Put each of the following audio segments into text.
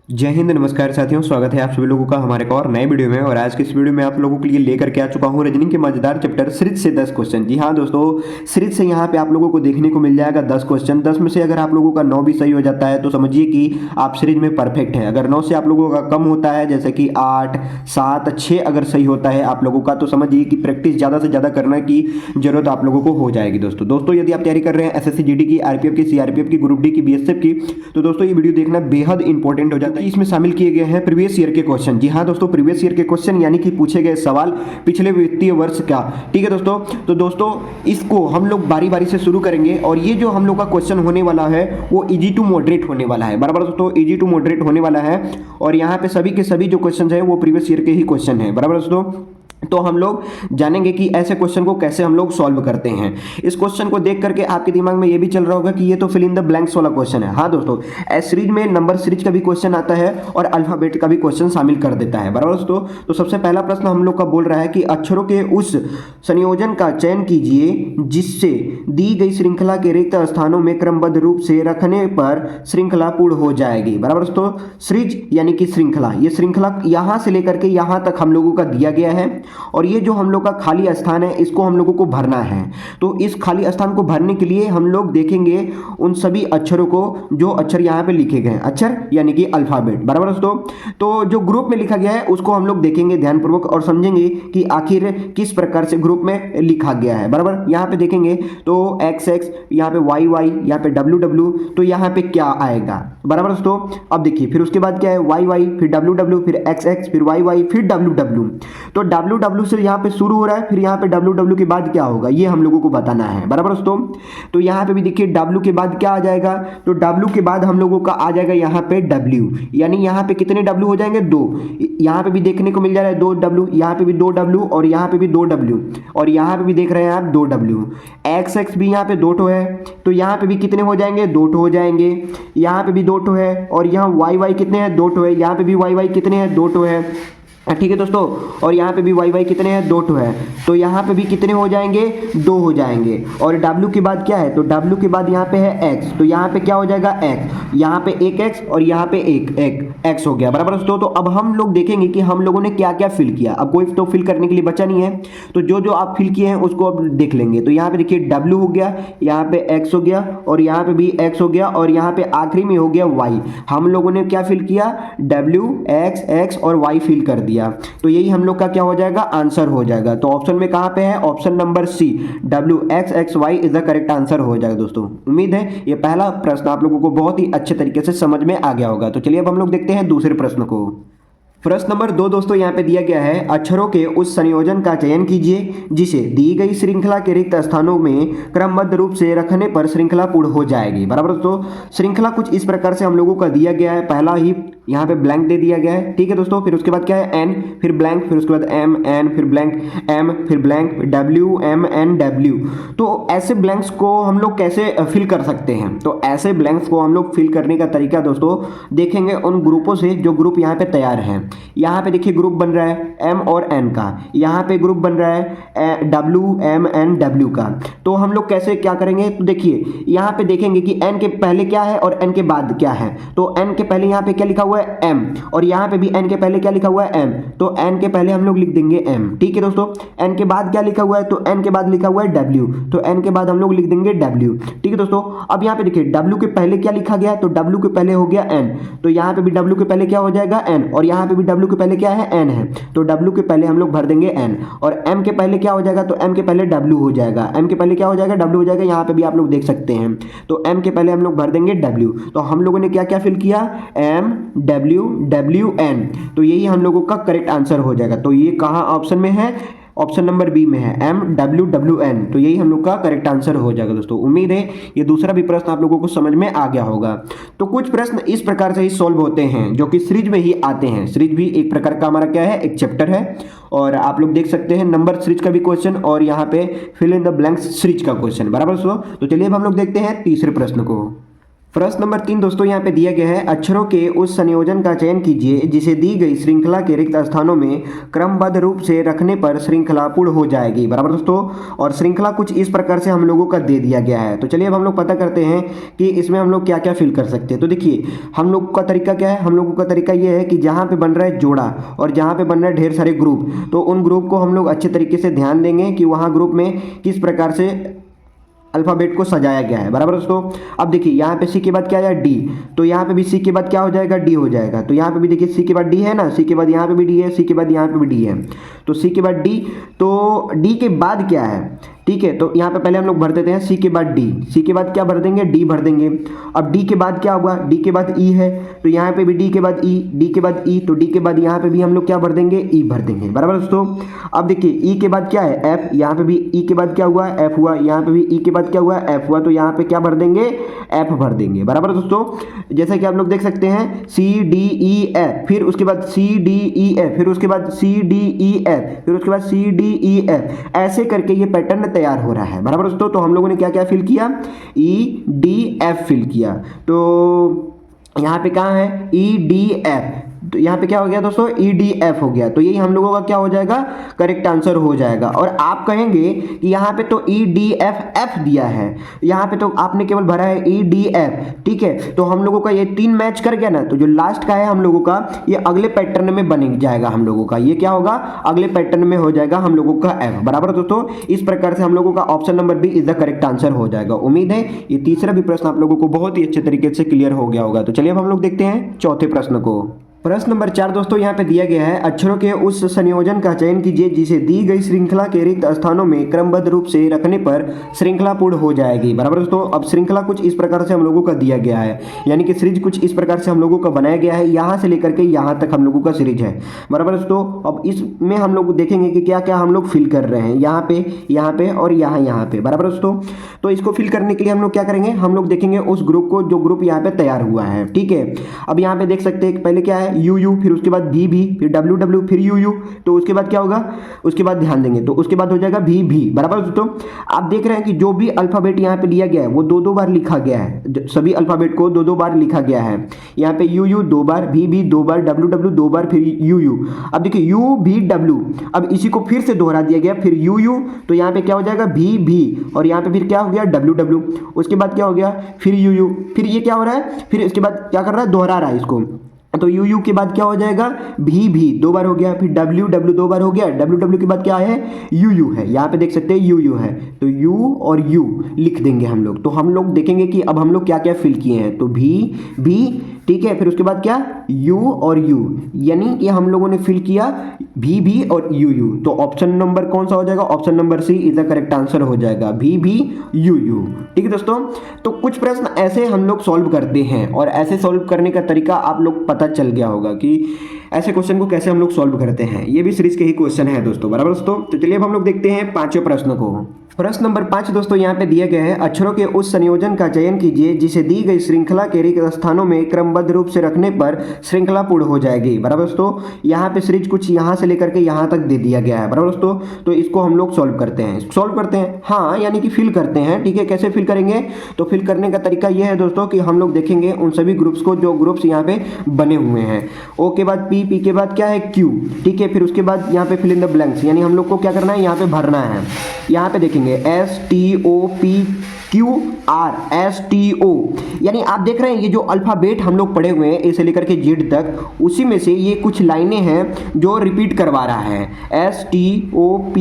जय हिंद, नमस्कार साथियों। स्वागत है आप सभी लोगों का हमारे एक और नए वीडियो में। और आज के इस वीडियो में आप लोगों के लिए लेकर के आ चुका हूं रीजनिंग के मजेदार चैप्टर सृज से 10 क्वेश्चन। जी हां दोस्तों, सृज से यहां पे आप लोगों को देखने को मिल जाएगा 10 क्वेश्चन। 10 में से अगर आप लोगों का 9 भी सही हो जाता है तो समझिए कि आप सृज में परफेक्ट है। अगर 9 से आप लोगों का कम होता है, जैसे कि 8, 7, 6 अगर सही होता है आप लोगों का, तो समझिए कि प्रैक्टिस ज़्यादा से ज़्यादा करने की जरूरत आप लोगों को हो जाएगी। दोस्तों यदि आप तैयारी कर रहे हैं एसएससी जीडी की, आरपीएफ की, सीआरपीएफ की, ग्रुप डी की, बीएसएफ की, तो दोस्तों ये वीडियो देखना बेहद इंपॉर्टेंट हो जाता है। इसमें शामिल किए हैं प्रीवियस ईयर के क्वेश्चन। जी हां दोस्तों, प्रीवियस ईयर के क्वेश्चन यानी कि पूछे गए सवाल पिछले वित्तीय वर्ष का। ठीक है दोस्तों, तो दोस्तों इसको हम लोग बारी बारी से शुरू करेंगे। और ये जो हम लोग का क्वेश्चन होने वाला है वो इजी टू मॉडरेट होने वाला है। बराबर दोस्तों, इजी टू मॉडरेट होने वाला है। और यहाँ पे सभी के सभी जो क्वेश्चन है वो प्रीवियस ईयर के ही क्वेश्चन है। बराबर दोस्तों, तो हम लोग जानेंगे कि ऐसे क्वेश्चन को कैसे हम लोग सॉल्व करते हैं। इस क्वेश्चन को देख करके आपके दिमाग में ये भी चल रहा होगा कि ये तो फिल इन द ब्लैंक्स वाला क्वेश्चन है। हाँ दोस्तों, सीरीज में नंबर सीरीज का भी क्वेश्चन आता है और अल्फाबेट का भी क्वेश्चन शामिल कर देता है। बराबर दोस्तों, तो सबसे पहला प्रश्न हम लोग का बोल रहा है कि अक्षरों के उस संयोजन का चयन कीजिए जिससे दी गई श्रृंखला के रिक्त स्थानों में क्रमबद्ध रूप से रखने पर श्रृंखला पूर्ण हो जाएगी। बराबर दोस्तों, सीरीज यानी कि श्रृंखला, ये श्रृंखला यहां से लेकर के यहां तक हम लोगों का दिया गया है। और ये जो हम लोग का खाली स्थान है इसको हम लोगों को भरना है। तो इस खाली स्थान को भरने के लिए हम लोग देखेंगे उन सभी अक्षरों को जो अक्षर यहाँ पे लिखे गए हैं, अक्षर यानी कि अल्फाबेट। बराबर दोस्तों, तो जो ग्रुप में लिखा गया है उसको हम लोग देखेंगे ध्यानपूर्वक और समझेंगे कि आखिर किस प्रकार से ग्रुप में लिखा गया है। बराबर, यहाँ पे देखेंगे तो XX, यहाँ पे YY, यहाँ पे WW, तो यहाँ पे क्या आएगा। बराबर दोस्तों, अब देखिए फिर उसके बाद क्या है, YY, फिर WW, फिर XX, फिर YY, फिर WW। तो WW से यहाँ पे शुरू हो रहा है, फिर यहाँ पे WW के बाद क्या होगा ये हम लोगों को बताना है। बराबर दोस्तों, तो यहाँ पे भी देखिए W के बाद क्या आ जाएगा, तो W के बाद हम लोगों का आ जाएगा यहाँ पे W, यानी यहाँ पे कितने W हो जाएंगे, 2। यहाँ पे भी देखने को मिल जा रहा है 2 W, यहाँ पे भी 2 W और यहाँ पे भी 2 W, और यहाँ पे भी देख रहे हैं आप 2 W। XX भी यहाँ पे 2 ठो है, तो यहाँ पे भी कितने हो जाएंगे, 2 ठो हो जाएंगे। यहाँ पे भी 2 ठो है, और यहाँ YY कितने हैं, 2 ठो है। यहाँ पे भी YY कितने हैं, 2 ठो है। ठीक है दोस्तों, और यहाँ पे भी YY कितने हैं, 2 ठो है, तो यहाँ पे भी कितने हो जाएंगे, 2 हो जाएंगे। और W के बाद क्या है, तो W के बाद यहाँ पे है X, तो यहाँ पे क्या हो जाएगा, X, यहाँ पे एक X और यहाँ पे एक X हो गया। बराबर दोस्तों, तो अब हम लोग देखेंगे कि हम लोगों ने क्या क्या फिल किया। अब कोई तो फिल करने के लिए बचा नहीं है, तो जो जो आप फिल किए हैं उसको अब देख लेंगे। तो यहाँ पे देखिए W हो गया, यहाँ पे X हो गया, और यहाँ पे भी X हो गया, और यहाँ पे आखिरी में हो गया Y। हम लोगों ने क्या फिल किया, W, X और Y फिल कर दिया। तो यही हम लोग का क्या हो जाएगा, आंसर हो जाएगा। तो ऑप्शन में कहां पे है, option number C, WXXY is the correct answer हो जाएगा। दोस्तों उम्मीद है ये पहला प्रश्न आप लोगों को बहुत ही अच्छे तरीके से समझ में आ गया होगा। तो चलिए अब हम लोग देखते हैं दूसरे प्रश्न को। प्रश्न नंबर 2 दोस्तों यहाँ पे दिया गया है, अक्षरों के उस संयोजन का चयन कीजिए जिसे दी गई श्रृंखला के रिक्त स्थानों में क्रमबद्ध रूप से रखने पर श्रृंखला पूर्ण हो जाएगी। बराबर दोस्तों, श्रृंखला कुछ इस प्रकार से हम लोगों का दिया गया है। पहला ही यहाँ पे ब्लैंक दे दिया गया है। ठीक है दोस्तों, फिर उसके बाद क्या है, N, फिर ब्लैंक, फिर उसके बाद M, N, फिर ब्लैंक, M, फिर blank, W, M, N, W। तो ऐसे ब्लैंक्स को हम लोग कैसे फिल कर सकते हैं, तो ऐसे ब्लैंक्स को हम लोग फिल करने का तरीका दोस्तों देखेंगे उन ग्रुपों से जो ग्रुप यहाँ पे तैयार है। यहाँ पे देखिए ग्रुप बन रहा है M और N का, यहाँ पे ग्रुप बन रहा है W, M, N, W का। तो हम लोग कैसे क्या करेंगे, तो देखिए यहाँ पे देखेंगे कि N के पहले क्या है और N के बाद क्या है। तो N के पहले यहाँ पे क्या लिखा हुआ है, M, और यहाँ पे भी N के पहले क्या लिखा हुआ है, M, तो N के पहले हम लोग लिख देंगे M। ठीक है दोस्तों, N के बाद क्या लिखा हुआ है, तो N के बाद लिखा हुआ है W, तो N के बाद हम लोग लिख देंगे W। ठीक है दोस्तों, अब यहाँ पे देखिए W के पहले क्या लिखा गया है, तो W के पहले हो गया N, तो यहाँ पे भी W के पहले क्या हो जाएगा, N, और यहाँ पे भी W के पहले क्या है, N है, तो W के पहले हम लोग भर देंगे N। और M के पहले क्या हो जाएगा, तो M के पहले W हो जाएगा, M के पहले क्या हो जाएगा, W हो जाएगा। यहाँ पे भी आप लोग देख सकते हैं, तो M के पहले हम लोग भर देंगे W। तो हम लोगों ने क्या क्या फिल किया, M, W, W, N, तो यही हम लोगों का करेक्ट आंसर हो जाएगा। तो ये कहाँ ऑप्शन में है, ऑप्शन नंबर बी में है, MWWN, तो यही हम लोग का करेक्ट आंसर हो जाएगा। दोस्तों उम्मीद है ये दूसरा भी प्रश्न आप लोगों को समझ में आ गया होगा। तो कुछ प्रश्न इस प्रकार से ही सॉल्व होते हैं जो कि सीरीज में ही आते हैं। सीरीज भी एक प्रकार का हमारा क्या है, एक चैप्टर है, और आप लोग देख सकते हैं नंबर सीरीज का भी क्वेश्चन और यहाँ पे fill in the blanks series का क्वेश्चन। बराबर दोस्तों, तो चलिए अब हम लोग देखते हैं तीसरे प्रश्न को। प्रश्न नंबर 3 दोस्तों यहाँ पे दिया गया है, अक्षरों के उस संयोजन का चयन कीजिए जिसे दी गई श्रृंखला के रिक्त स्थानों में क्रमबद्ध रूप से रखने पर श्रृंखला पूर्ण हो जाएगी। बराबर दोस्तों, और श्रृंखला कुछ इस प्रकार से हम लोगों का दे दिया गया है। तो चलिए अब हम लोग पता करते हैं कि इसमें हम लोग क्या क्या फिल कर सकते हैं। तो देखिए हम लोग का तरीका क्या है, हम लोगों का तरीका ये है कि जहाँ पे बन रहा है जोड़ा और जहाँ पे बन रहा है ढेर सारे ग्रुप, तो उन ग्रुप को हम लोग अच्छे तरीके से ध्यान देंगे कि वहाँ ग्रुप में किस प्रकार से अल्फ़ाबेट को सजाया गया है। बराबर दोस्तों, अब देखिए यहाँ पे सी के बाद क्या आया डी, तो यहाँ पे भी सी के बाद क्या हो जाएगा, डी हो जाएगा। तो यहाँ पे भी देखिए सी के बाद डी है ना, सी के बाद यहाँ पे भी डी है, सी के बाद यहाँ पे भी डी है, तो सी के बाद डी, तो डी के बाद क्या है, ठीक है। तो यहाँ पे पहले हम लोग भर देते हैं सी के बाद डी, सी के बाद क्या भर देंगे, डी भर देंगे। अब डी के बाद क्या होगा, डी के बाद ई है, तो यहाँ पे भी डी के बाद ई, डी के बाद ई, तो डी के बाद यहाँ पे भी हम लोग क्या भर देंगे, ई भर देंगे। बराबर दोस्तों, अब देखिए ई के बाद क्या है, एफ, यहाँ पे भी ई के बाद क्या हुआ, एफ हुआ, यहाँ पे भी ई के बाद क्या हुआ, एफ हुआ, तो यहाँ पे क्या भर देंगे, एफ भर देंगे। बराबर दोस्तों, जैसे कि आप लोग देख सकते हैं सी डी ई एफ, फिर उसके बाद सी डी ई एफ, फिर उसके बाद सी डी ई एफ, फिर उसके बाद सी डी ई एफ, ऐसे करके ये पैटर्न तैयार हो रहा है। बराबर दोस्तों, तो हम लोगों ने क्या क्या फिल किया, ई डी एफ फिल किया। तो यहाँ पे कहाँ है, ई डी एफ, तो यहाँ पे क्या हो गया दोस्तों, ई डी एफ हो गया। तो यही हम लोगों का क्या हो जाएगा, करेक्ट आंसर हो जाएगा। और आप कहेंगे कि यहाँ पे तो ई डी एफ एफ दिया है, यहाँ पे तो आपने केवल भरा है ई डी एफ, ठीक है। तो हम लोगों का ये 3 मैच कर गया ना, तो जो लास्ट का है हम लोगों का ये अगले पैटर्न में बन जाएगा। हम लोगों का ये क्या होगा, अगले पैटर्न में हो जाएगा हम लोगों का एफ। बराबर दोस्तों, इस प्रकार से हम लोगों का option number B is the correct answer हो जाएगा। उम्मीद है ये तीसरा भी प्रश्न आप लोगों को बहुत ही अच्छे तरीके से क्लियर हो गया होगा। तो चलिए अब हम लोग देखते हैं चौथे प्रश्न को। प्रश्न नंबर 4 दोस्तों यहाँ पे दिया गया है, अक्षरों के उस संयोजन का चयन कीजिए जिसे दी गई श्रृंखला के रिक्त स्थानों में क्रमबद्ध रूप से रखने पर श्रृंखला पूर्ण हो जाएगी। बराबर दोस्तों, अब श्रृंखला कुछ इस प्रकार से हम लोगों का दिया गया है, यानी कि सीरीज कुछ इस प्रकार से हम लोगों का बनाया गया है, यहाँ से लेकर के यहाँ तक हम लोगों का सीरीज है। बराबर दोस्तों, अब इसमें हम लोग देखेंगे कि क्या क्या हम लोग फिल कर रहे हैं, यहाँ पे और यहाँ पे। बराबर दोस्तों, तो इसको फिल करने के लिए हम लोग क्या करेंगे, हम लोग देखेंगे उस ग्रुप को जो ग्रुप यहाँ पे तैयार हुआ है, ठीक है। अब यहाँ पे देख सकते हैं पहले क्या है, यू यू, फिर उसके बाद भी, फिर डब्ल्यू डब्ल्यू, फिर यू यू, तो उसके बाद क्या होगा, उसके बाद ध्यान देंगे तो उसके बाद हो जाएगा भी। बराबर दोस्तों, आप देख रहे हैं कि जो भी अल्फाबेट यहाँ पे लिया गया है वो 2-2 बार लिखा गया है, सभी अल्फाबेट को 2-2 बार लिखा गया है। यहाँ पे यू यू 2 बार, भी 2 बार, डब्ल्यू डब्ल्यू 2 बार, फिर यू यू। अब देखिए यू भी डब्ल्यू, अब इसी को फिर से दोहरा दिया गया, फिर यू यू, तो यहाँ पे क्या हो जाएगा भी, और यहाँ पे फिर क्या हो गया, डब्ल्यू डब्ल्यू, उसके बाद क्या हो गया, फिर यू यू, फिर ये क्या हो रहा है, फिर इसके बाद क्या कर रहा है, दोहरा रहा है इसको। तो यू यू के बाद क्या हो जाएगा, भी 2 बार हो गया, फिर डब्ल्यू डब्ल्यू 2 बार हो गया, डब्ल्यू डब्ल्यू के बाद क्या है, यू यू है, यहाँ पे देख सकते हैं यू यू है, तो यू और यू लिख देंगे हम लोग। तो हम लोग देखेंगे कि अब हम लोग क्या क्या फिल किए हैं, तो भी, ठीक है, फिर उसके बाद क्या, यू और यू, यानी कि हम लोगों ने फिल किया भी और यू। तो ऑप्शन नंबर कौन सा हो जाएगा, option number C is the correct answer हो जाएगा, भी यू। ठीक है दोस्तों, तो कुछ प्रश्न ऐसे हम लोग सॉल्व करते हैं और ऐसे सॉल्व करने का तरीका आप लोग पता चल गया होगा कि ऐसे क्वेश्चन को कैसे हम लोग सॉल्व करते हैं। ये भी सीरीज के ही क्वेश्चन है दोस्तों। बराबर दोस्तों, तो चलिए अब हम लोग देखते हैं 5वें प्रश्न को। प्रश्न नंबर 5 दोस्तों यहाँ पे दिया गया है, अक्षरों के उस संयोजन का चयन कीजिए जिसे दी गई श्रृंखला के रिक्त स्थानों में क्रमबद्ध रूप से रखने पर श्रृंखला पूर्ण हो जाएगी। बराबर दोस्तों, यहाँ पे सीरीज कुछ यहाँ से लेकर के यहाँ तक दे दिया गया है। बराबर दोस्तों, तो इसको हम लोग सॉल्व करते हैं, हाँ, यानी कि फिल करते हैं। ठीक है, कैसे फिल करेंगे, तो फिल करने का तरीका यह है दोस्तों कि हम लोग देखेंगे उन सभी ग्रुप्स को जो ग्रुप्स यहाँ पे बने हुए हैं। ओ के बाद पी के बाद क्या है, क्यू, ठीक है, फिर उसके बाद यहाँ पे फिल इन द ब्लैंक्स, यानी हम लोग को क्या करना है, यहाँ पे भरना है। यहाँ पे देखेंगे STOPQRSTO, यानी आप देख रहे हैं ये जो अल्फाबेट हम लोग पढ़े हुए हैं ए से लेकर के जेड तक, उसी में से ये कुछ लाइनें हैं जो रिपीट करवा रहा है। STOPQRSTP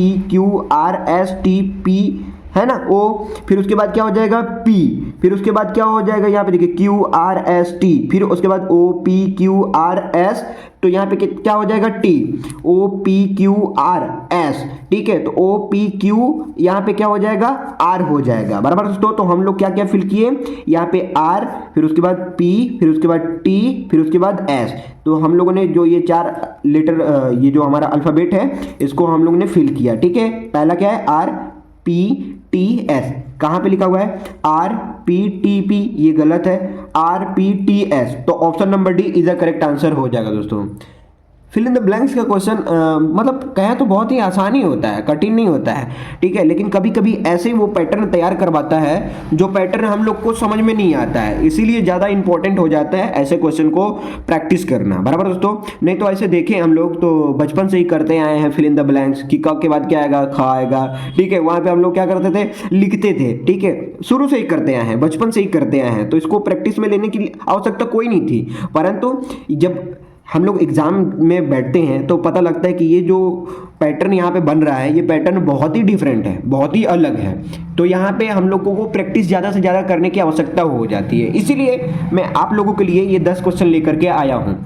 है ना, ओ, फिर उसके बाद क्या हो जाएगा, पी, फिर उसके बाद क्या हो जाएगा, यहाँ पे देखिए QRST, फिर उसके बाद OPQRS, तो यहाँ पे क्या हो जाएगा, T, OPQRS, ठीक है, तो OPQ यहाँ पे क्या हो जाएगा, R हो जाएगा। बराबर दोस्तों, तो हम लोग क्या क्या फिल किए, यहाँ पे R, फिर उसके बाद P, फिर उसके बाद T, फिर उसके बाद S, तो हम लोगों ने जो ये 4 लेटर, ये जो हमारा अल्फाबेट है इसको हम लोगों ने फिल किया। ठीक है, पहला क्या है, RPTS, कहाँ पे लिखा हुआ है, RPTP, ये गलत है, RPTS, तो option number D is the correct answer हो जाएगा दोस्तों। फिल इन द ब्लैंक्स का क्वेश्चन मतलब कहें तो बहुत ही आसान ही होता है, कठिन नहीं होता है, ठीक है। लेकिन कभी कभी ऐसे वो पैटर्न तैयार करवाता है जो पैटर्न हम लोग को समझ में नहीं आता है, इसीलिए ज़्यादा इंपॉर्टेंट हो जाता है ऐसे क्वेश्चन को प्रैक्टिस करना, बराबर दोस्तों। नहीं तो ऐसे देखें हम लोग तो बचपन से ही करते आए हैं फिल इन द ब्लैंक्स कि क के बाद क्या आएगा, ख आएगा, ठीक है। वहाँ पे हम लोग क्या करते थे, लिखते थे, ठीक है। शुरू से ही करते आए हैं, बचपन से ही करते आए हैं, तो इसको प्रैक्टिस में लेने की आवश्यकता कोई नहीं थी। परंतु जब हम लोग एग्जाम में बैठते हैं तो पता लगता है कि ये जो पैटर्न यहाँ पे बन रहा है, ये पैटर्न बहुत ही डिफरेंट है, बहुत ही अलग है। तो यहाँ पे हम लोगों को प्रैक्टिस ज़्यादा से ज़्यादा करने की आवश्यकता हो जाती है। इसीलिए मैं आप लोगों के लिए ये 10 क्वेश्चन लेकर के आया हूँ,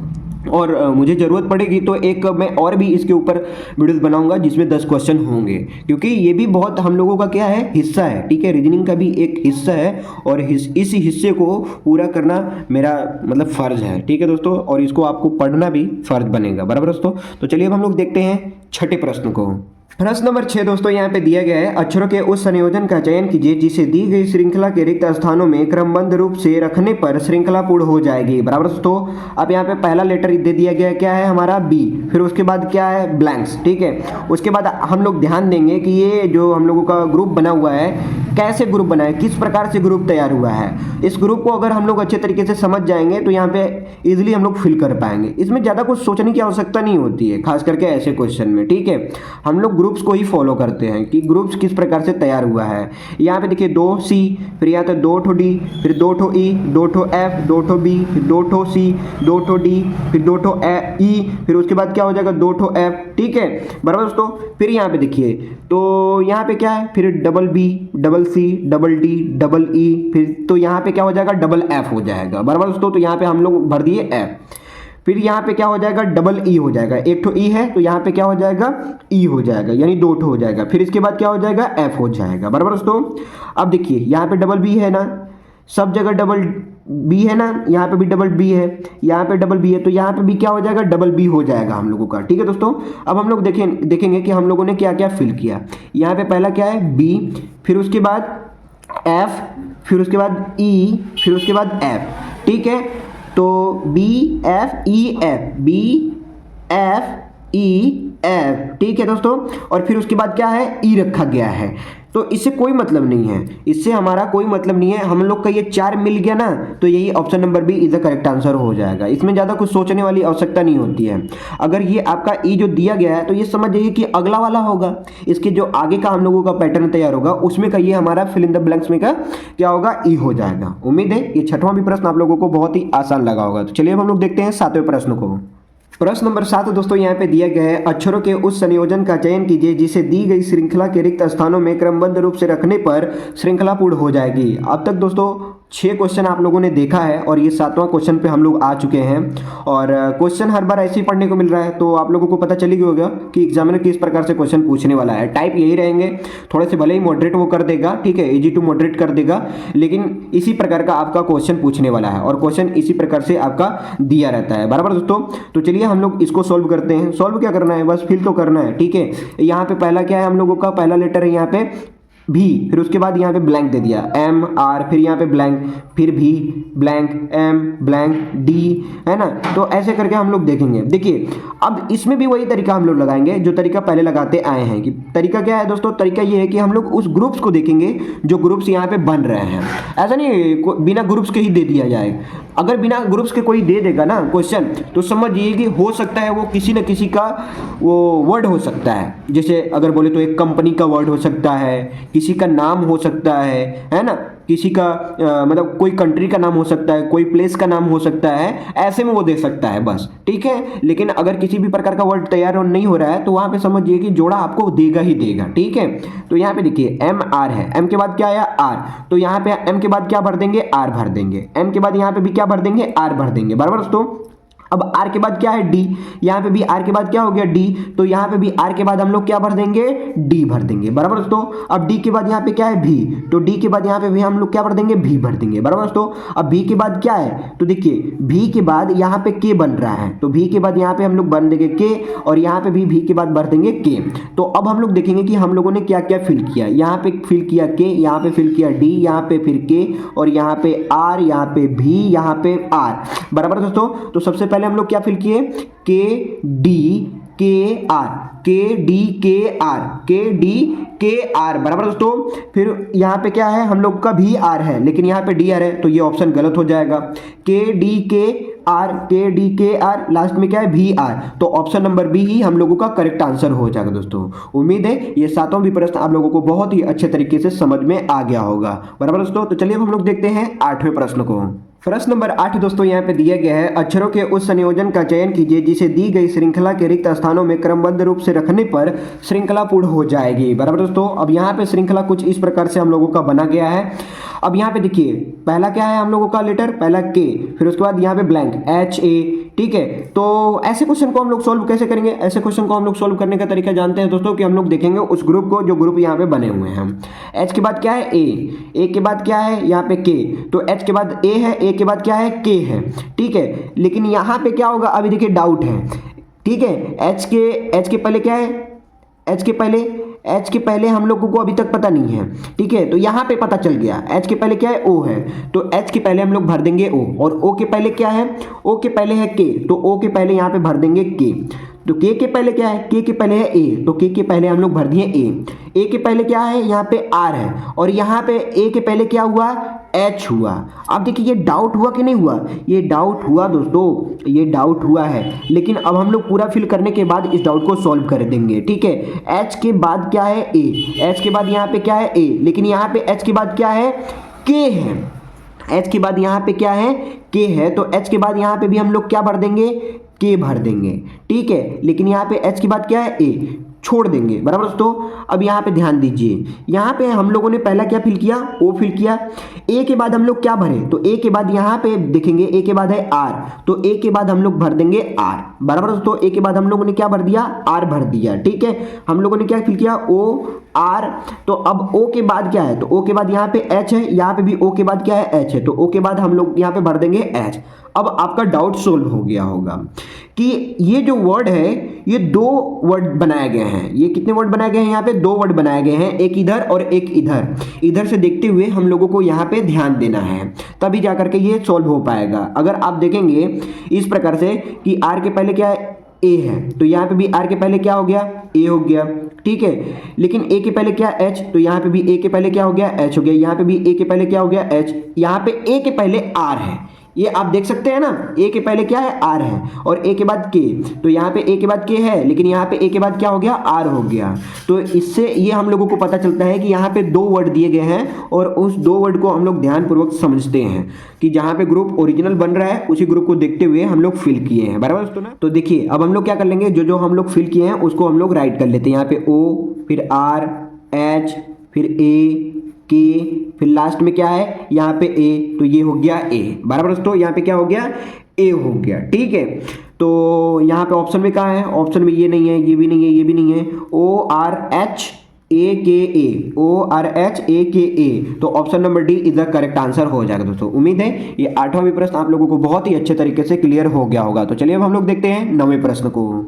और मुझे ज़रूरत पड़ेगी तो एक मैं और भी इसके ऊपर वीडियोस बनाऊंगा जिसमें 10 क्वेश्चन होंगे, क्योंकि ये भी बहुत हम लोगों का क्या है, हिस्सा है, ठीक है। रीजनिंग का भी एक हिस्सा है, और इस हिस्से को पूरा करना मेरा मतलब फ़र्ज़ है, ठीक है दोस्तों। और इसको आपको पढ़ना भी फ़र्ज बनेगा, बराबर दोस्तों। तो चलिए अब हम लोग देखते हैं छठे प्रश्न को। प्रश्न नंबर 6 दोस्तों यहाँ पे दिया गया है, अक्षरों के उस संयोजन का चयन कीजिए जिसे दी गई श्रृंखला के रिक्त स्थानों में क्रमबद्ध रूप से रखने पर श्रृंखला पूर्ण हो जाएगी, बराबर दोस्तों। अब यहाँ पे पहला लेटर दे दिया गया है, क्या है हमारा बी, फिर उसके बाद क्या है ब्लैंक्स, ठीक है। उसके बाद हम लोग ध्यान देंगे कि ये जो हम लोगों का ग्रुप बना हुआ है, कैसे ग्रुप बना है, किस प्रकार से ग्रुप तैयार हुआ है। इस ग्रुप को अगर हम लोग अच्छे तरीके से समझ जाएंगे तो यहाँ पे इजीली हम लोग फिल कर पाएंगे। इसमें ज़्यादा कुछ सोचने की आवश्यकता नहीं होती है, खास करके ऐसे क्वेश्चन में, ठीक है। हम लोग ग्रुप्स को ही फॉलो करते हैं कि ग्रुप्स किस प्रकार से तैयार हुआ है। यहाँ पे देखिए 2 सी, फिर यहाँ पे 2 ठो डी, फिर 2 ठो ई, 2 ठो एफ, 2 ठो बी, फिर 2 ठो सी, 2 ठो डी, फिर 2 ठो ई, फिर उसके बाद क्या हो जाएगा 2 ठो एफ, ठीक है, बराबर दोस्तों। फिर यहाँ पे देखिए तो यहाँ पे क्या है, फिर double B, double C, double D, double E, फिर तो यहाँ पे क्या हो जाएगा डबल एफ हो जाएगा, बराबर दोस्तों। तो यहाँ पे हम लोग भर दिए एफ। फिर यहाँ पे क्या हो जाएगा डबल ई हो जाएगा, एक ठो ई है तो यहाँ पे क्या हो जाएगा ई हो जाएगा, यानी 2 ठो हो जाएगा। फिर इसके बाद क्या हो जाएगा एफ हो जाएगा, बराबर दोस्तों। अब देखिए यहाँ पे डबल बी है ना, सब जगह डबल बी है ना, यहाँ पे भी डबल बी है, यहाँ पे डबल बी है, तो यहाँ पे भी क्या हो जाएगा डबल बी हो जाएगा हम लोगों का, ठीक है दोस्तों। अब हम लोग देखेंगे कि हम लोगों ने क्या क्या फिल किया। यहाँ पे पहला क्या है बी, फिर उसके बाद एफ, फिर उसके बाद ई, फिर उसके बाद एफ, ठीक है। तो B F E F, B F E F, ठीक है दोस्तों। और फिर उसके बाद क्या है ई रखा गया है, तो इससे कोई मतलब नहीं है, इससे हमारा कोई मतलब नहीं है। हम लोग का ये 4 मिल गया ना, तो यही option number B is the correct answer हो जाएगा। इसमें ज़्यादा कुछ सोचने वाली आवश्यकता नहीं होती है। अगर ये आपका ई जो दिया गया है तो ये समझ जाइए कि अगला वाला होगा, इसके जो आगे का हम लोगों का पैटर्न तैयार होगा उसमें का ये हमारा फिल इन द ब्लैंक्स में का क्या होगा ई हो जाएगा। उम्मीद है ये छठवां भी प्रश्न आप लोगों को बहुत ही आसान लगा होगा। तो चलिए अब हम लोग देखते हैं 7वें प्रश्न को। प्रश्न नंबर 7 दोस्तों यहाँ पे दिया गया है, अक्षरों के उस संयोजन का चयन कीजिए जिसे दी गई श्रृंखला के रिक्त स्थानों में क्रमबद्ध रूप से रखने पर श्रृंखला पूर्ण हो जाएगी। अब तक दोस्तों 6 क्वेश्चन आप लोगों ने देखा है और ये 7वां क्वेश्चन पे हम लोग आ चुके हैं। और क्वेश्चन हर बार ऐसे ही पढ़ने को मिल रहा है, तो आप लोगों को पता चली गई होगा कि एग्जामिनर किस प्रकार से क्वेश्चन पूछने वाला है। टाइप यही रहेंगे, थोड़े से भले ही मॉडरेट वो कर देगा, ठीक है, इजी टू मॉडरेट कर देगा, लेकिन इसी प्रकार का आपका क्वेश्चन पूछने वाला है और क्वेश्चन इसी प्रकार से आपका दिया रहता है, बराबर दोस्तों। तो चलिए हम लोग इसको सॉल्व करते हैं। सॉल्व क्या करना है, बस फिल तो करना है, ठीक है। यहाँ पे पहला क्या है, हम लोगों का पहला लेटर है यहाँ पे भी, फिर उसके बाद यहाँ पे ब्लैंक दे दिया एम आर, फिर यहाँ पे ब्लैंक, फिर भी ब्लैंक, एम ब्लैंक, डी, है ना। तो ऐसे करके हम लोग देखेंगे। देखिए अब इसमें भी वही तरीका हम लोग लगाएंगे जो तरीका पहले लगाते आए हैं। कि तरीका क्या है दोस्तों, तरीका ये है कि हम लोग उस ग्रुप्स को देखेंगे जो ग्रुप्स यहाँ पे बन रहे हैं। ऐसा नहीं बिना ग्रुप्स के ही दे दिया जाए। अगर बिना ग्रुप्स के कोई दे देगा ना क्वेश्चन, तो समझिए कि हो सकता है वो किसी न किसी का वो वर्ड हो सकता है। जैसे अगर बोले तो एक कंपनी का वर्ड हो सकता है, किसी का नाम हो सकता है ना, किसी का मतलब कोई कंट्री का नाम हो सकता है, कोई प्लेस का नाम हो सकता है, ऐसे में वो दे सकता है बस, ठीक है। लेकिन अगर किसी भी प्रकार का वर्ड तैयार नहीं हो रहा है तो वहां पे समझिए कि जोड़ा आपको देगा ही देगा, ठीक है। तो यहाँ पे देखिए एम आर है, एम के बाद क्या आया आर, तो यहाँ पे एम के बाद क्या भर देंगे आर भर देंगे, एम के बाद यहाँ पे भी क्या भर देंगे आर भर देंगे, बराबर दोस्तों। अब आर के बाद क्या है डी, यहाँ पे भी आर के बाद क्या हो गया डी, तो यहाँ पे भी आर के बाद हम लोग क्या भर देंगे डी भर देंगे, बराबर दोस्तों। अब डी के बाद यहाँ पे क्या है भी, तो डी के बाद यहाँ पे भी हम लोग क्या भर देंगे भी भर देंगे, बराबर दोस्तों। अब भी के बाद क्या है, तो देखिए भी के बाद यहाँ पे के बन रहा है, तो भी के बाद यहाँ पे हम लोग भर देंगे के, और यहाँ पे भी के बाद भर देंगे के। तो अब हम लोग देखेंगे कि हम लोगों ने क्या क्या फिल किया। यहाँ पे फिल किया के, यहाँ पे फिल किया डी, यहाँ पे फिर के, और यहाँ पे आर, यहाँ पे भी, यहाँ पे आर, बराबर दोस्तों। तो सबसे पहले हम लोग क्या फिल किए KDKR बराबर दोस्तों। फिर यहाँ पे क्या है, हम लोग का VR है लेकिन यहाँ पे DR है तो ये ऑप्शन गलत हो जाएगा। KDKR लास्ट में क्या है VR, तो ऑप्शन नंबर बी ही हम लोगों का करेक्ट आंसर हो जाएगा दोस्तों। उम्मीद है ये सातों भी प्रश्न आप लोगों को बहुत ही अच्छे तरीके से समझ में आ गया होगा बराबर दोस्तों। तो चलिए हम लोग देखते हैं 8वें प्रश्न को। प्रश्न नंबर 8 दोस्तों यहाँ पे दिया गया है, अक्षरों के उस संयोजन का चयन कीजिए जिसे दी गई श्रृंखला के रिक्त स्थानों में क्रमबद्ध रूप से रखने पर श्रृंखला पूर्ण हो जाएगी बराबर दोस्तों। अब यहाँ पे श्रृंखला कुछ इस प्रकार से हम लोगों का बना गया है। अब यहाँ पे देखिए पहला क्या है हम लोगों का लेटर, पहला K, फिर उसके बाद यहाँ पे ब्लैंक HA, ठीक है। तो ऐसे क्वेश्चन को हम लोग सॉल्व कैसे करेंगे, ऐसे क्वेश्चन को हम लोग सॉल्व करने का तरीका जानते हैं दोस्तों कि हम लोग देखेंगे उस ग्रुप को जो ग्रुप यहाँ पे बने हुए हैं। H के बाद क्या है A के बाद क्या है यहाँ पे K, तो H के बाद A है, A के बाद क्या है K है, ठीक है। लेकिन यहाँ पे क्या होगा अभी देखिए डाउट है, ठीक है। H के पहले क्या है, H के पहले हम लोगों को अभी तक पता नहीं है, ठीक है। तो यहाँ पे पता चल गया H के पहले क्या है O है, तो H के पहले हम लोग भर देंगे O, और O के पहले क्या है, O के पहले है K, तो O के पहले यहाँ पे भर देंगे K। तो K के पहले क्या है, K के पहले है A, तो K के पहले हम लोग भर दिए A के पहले क्या है यहाँ पे R है, और यहाँ पे A के पहले क्या हुआ H हुआ। अब देखिए ये डाउट हुआ कि नहीं हुआ, ये डाउट हुआ दोस्तों, ये डाउट हुआ है। लेकिन अब हम लोग पूरा फिल करने के बाद इस डाउट को सॉल्व कर देंगे, ठीक है। H के बाद क्या है A, H के बाद यहाँ पे क्या है A, लेकिन यहाँ पे H के बाद क्या है K है, H के बाद यहाँ पे क्या है K है, तो H के बाद यहाँ पे भी हम लोग क्या भर देंगे K भर देंगे, ठीक है। लेकिन यहाँ पे H के बाद क्या है A, छोड़ देंगे बराबर दोस्तों। अब यहाँ पे ध्यान दीजिए, यहाँ पे हम लोगों ने पहला क्या फिल किया, O फिल किया। A के बाद हम लोग क्या भरे, तो A के बाद यहाँ पे देखेंगे A के बाद है R, तो A के बाद हम लोग भर देंगे R बराबर दोस्तों। A के बाद हम लोगों ने क्या भर दिया, R भर दिया, ठीक है। हम लोगों ने क्या फिल किया O R, तो अब O के बाद क्या है, तो O के बाद यहाँ पे H है, यहाँ पे भी O के बाद क्या है H है, तो O के बाद हम लोग यहाँ पे भर देंगे H। अब आपका डाउट सोल्व हो गया होगा कि ये जो वर्ड है ये दो वर्ड बनाए गए हैं। ये कितने वर्ड बनाए गए हैं, यहाँ पे दो वर्ड बनाए गए हैं, एक इधर और एक इधर। इधर से देखते हुए हम लोगों को यहाँ पे ध्यान देना है, तभी जाकर के ये सॉल्व हो पाएगा। अगर आप देखेंगे इस प्रकार से कि R के पहले क्या है A है, तो यहाँ पे भी R के पहले क्या हो गया A हो गया, ठीक है। लेकिन A के पहले क्या H, तो यहाँ पे भी A के पहले क्या हो गया H हो गया। यहाँ पे भी A के पहले क्या हो गया H, यहाँ पे A के पहले R है, ये आप देख सकते हैं ना। A के पहले क्या है R है और A के बाद K, तो यहाँ पे A के बाद K है, लेकिन यहाँ पे A के बाद क्या हो गया R हो गया। तो इससे ये हम लोगों को पता चलता है कि यहाँ पे दो वर्ड दिए गए हैं और उस दो वर्ड को हम लोग ध्यानपूर्वक समझते हैं कि जहाँ पे ग्रुप ओरिजिनल बन रहा है उसी ग्रुप को देखते हुए हम लोग फिल किए हैं बराबर दोस्तों ना। तो देखिए अब हम लोग क्या कर लेंगे, जो जो हम लोग फिल किए हैं उसको हम लोग राइट कर लेते हैं। यहाँ पे O, फिर R, H, फिर A, K, फिर लास्ट में क्या है यहाँ पे A, तो ये हो गया A बराबर दोस्तों। यहाँ पे क्या हो गया A हो गया, ठीक है। तो यहाँ पे ऑप्शन में कहाँ है, ऑप्शन में ये नहीं है, ये भी नहीं है, ये भी नहीं है। ORHAKA, तो option number D is the correct answer हो जाएगा दोस्तों। उम्मीद है ये 8वां भी प्रश्न आप लोगों को बहुत ही अच्छे तरीके से क्लियर हो गया होगा। तो चलिए अब हम लोग देखते हैं 9वें प्रश्न को।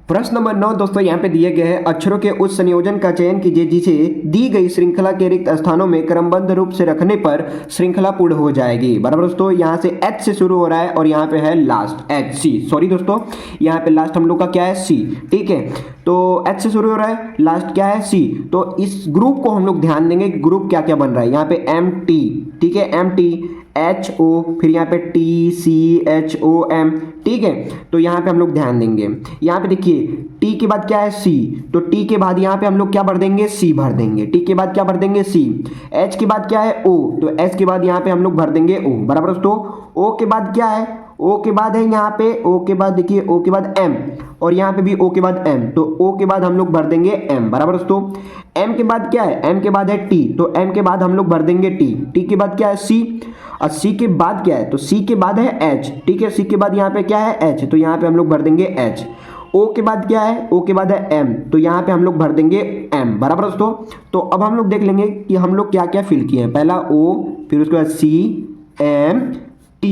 प्रश्न नंबर 9 दोस्तों यहाँ पे दिए गए हैं, अक्षरों के उस संयोजन का चयन कीजिए जिसे दी गई श्रृंखला के रिक्त स्थानों में क्रमबद्ध रूप से रखने पर श्रृंखला पूर्ण हो जाएगी बराबर दोस्तों। यहाँ से H से शुरू हो रहा है और यहाँ पे है लास्ट H, C, सॉरी दोस्तों, यहाँ पे लास्ट हम लोग का क्या है C, ठीक है। तो H से शुरू हो रहा है, लास्ट क्या है C, तो इस ग्रुप को हम लोग ध्यान देंगे ग्रुप क्या क्या बन रहा है। यहाँ पे MT, ठीक है, MT, HO, फिर यहाँ पे TCHOM, ठीक है। तो यहाँ पे हम लोग ध्यान देंगे, यहाँ पे देखिए T के बाद क्या है C, तो T के बाद यहाँ पे हम लोग क्या भर देंगे C भर देंगे। T के बाद क्या भर देंगे C। H के बाद क्या है O, तो H के बाद यहाँ पे हम लोग भर देंगे O बराबर दोस्तों। O के बाद क्या है, O के बाद है यहाँ पे, O के बाद देखिए O के बाद M, और यहाँ पे भी O के बाद M, तो O के बाद हम लोग भर देंगे M बराबर दोस्तों। M के बाद क्या है, M के बाद है T, तो M के बाद हम लोग भर देंगे T। T के बाद क्या है C, और C के बाद क्या है, तो C के बाद है H, ठीक है। C के बाद यहाँ पे क्या है H, तो यहाँ पे हम लोग भर देंगे H। O के बाद क्या है, O के बाद है M, तो यहाँ पे हम लोग भर देंगे M बराबर दोस्तों। तो अब हम लोग देख लेंगे कि हम लोग क्या क्या फिल किए हैं। पहला O, फिर उसके बाद C, M, T,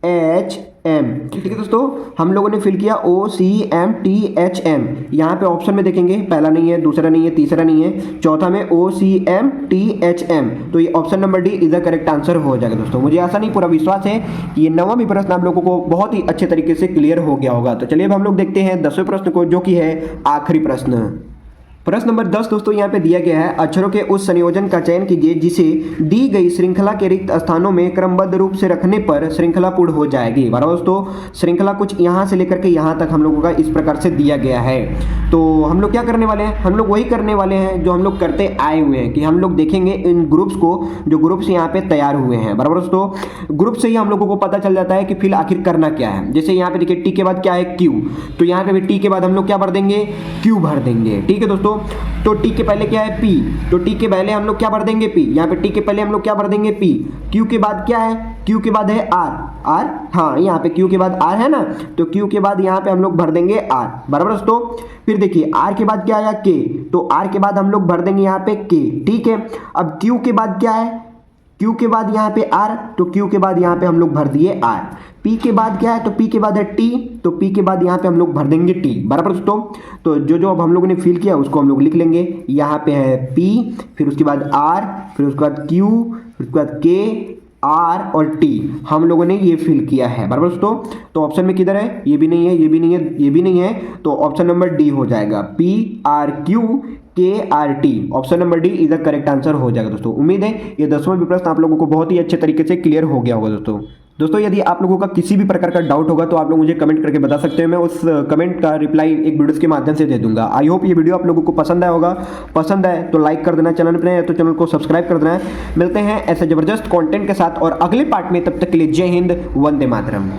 H, M. ठीक है दोस्तों, हम लोगों ने फिल किया OCMTHM। यहाँ पे ऑप्शन में देखेंगे पहला नहीं है, दूसरा नहीं है, तीसरा नहीं है, चौथा में OCMTHM। तो ये option number D is the correct answer हो जाएगा दोस्तों। मुझे ऐसा नहीं पूरा विश्वास है कि ये 9वां भी प्रश्न आप लोगों को बहुत ही अच्छे तरीके से क्लियर हो गया होगा। तो चलिए अब हम लोग देखते हैं 10वें प्रश्न को, जो कि है आखिरी प्रश्न। प्रश्न नंबर 10 दोस्तों यहाँ पे दिया गया है, अक्षरों के उस संयोजन का चयन कीजिए जिसे दी गई श्रृंखला के रिक्त स्थानों में क्रमबद्ध रूप से रखने पर श्रृंखला पूर्ण हो जाएगी। बराबर दोस्तों, श्रृंखला कुछ यहाँ से लेकर के यहाँ तक हम लोगों का इस प्रकार से दिया गया है। तो हम लोग क्या करने वाले हैं, हम लोग वही करने वाले हैं जो हम लोग करते आए हुए हैं, कि हम लोग देखेंगे इन ग्रुप्स को, जो ग्रुप्स यहाँ पे तैयार हुए हैं। बराबर दोस्तों, ग्रुप से ही हम लोगों को पता चल जाता है कि फिर आखिर करना क्या है। जैसे यहाँ पे देखिए टी के बाद क्या है, क्यू, तो यहाँ पे भी टी के बाद हम लोग क्या भर देंगे, क्यू भर देंगे। ठीक है दोस्तों, तो टी के पहले क्या है, पी, तो टी के पहले हम लोग क्या भर देंगे, पी। यहाँ पे टी के पहले हम लोग क्या भर देंगे, पी। क्यू के बाद क्या है, क्यू के बाद है आर, आर, हाँ यहाँ पे क्यू के बाद आर है ना, तो क्यू के बाद यहाँ पे हम लोग भर देंगे आर। बराबर दोस्तों, फिर देखिए आर के बाद क्या आया, के, तो आर के बाद हम लोग भर देंगे यहाँ पे के। ठीक है, अब क्यू के बाद क्या है, क्यू के बाद यहाँ पे आर, तो क्यू के बाद यहाँ पे हम लोग भर दिए आर। पी के बाद क्या है, तो पी के बाद है टी, तो पी के बाद यहाँ पे हम लोग भर देंगे टी। बराबर दोस्तों, तो जो अब हम लोगों ने फिल किया उसको हम लोग लिख लेंगे। यहाँ पे है पी, फिर उसके बाद आर, फिर उसके बाद क्यू, फिर उसके बाद के, आर और टी, हम लोगों ने ये फिल किया है। बराबर दोस्तों, तो ऑप्शन में किधर है, ये भी नहीं है, ये भी नहीं है, ये भी नहीं है, तो ऑप्शन नंबर डी हो जाएगा, PRQ KRT। Option number D is the correct answer हो जाएगा दोस्तों। उम्मीद है ये 10वां भी प्रश्न आप लोगों को बहुत ही अच्छे तरीके से क्लियर हो गया होगा दोस्तों। यदि आप लोगों का किसी भी प्रकार का डाउट होगा तो आप लोग मुझे कमेंट करके बता सकते हैं, मैं उस कमेंट का रिप्लाई एक वीडियोस के माध्यम से दे दूंगा। आई होप ये वीडियो आप लोगों को पसंद आया होगा। पसंद आए तो लाइक कर देना, चैनल पर नए हैं तो चैनल को सब्सक्राइब कर देना। मिलते हैं ऐसे जबरदस्त कंटेंट के साथ और अगले पार्ट में, तब तक के लिए जय हिंद, वंदे मातरम।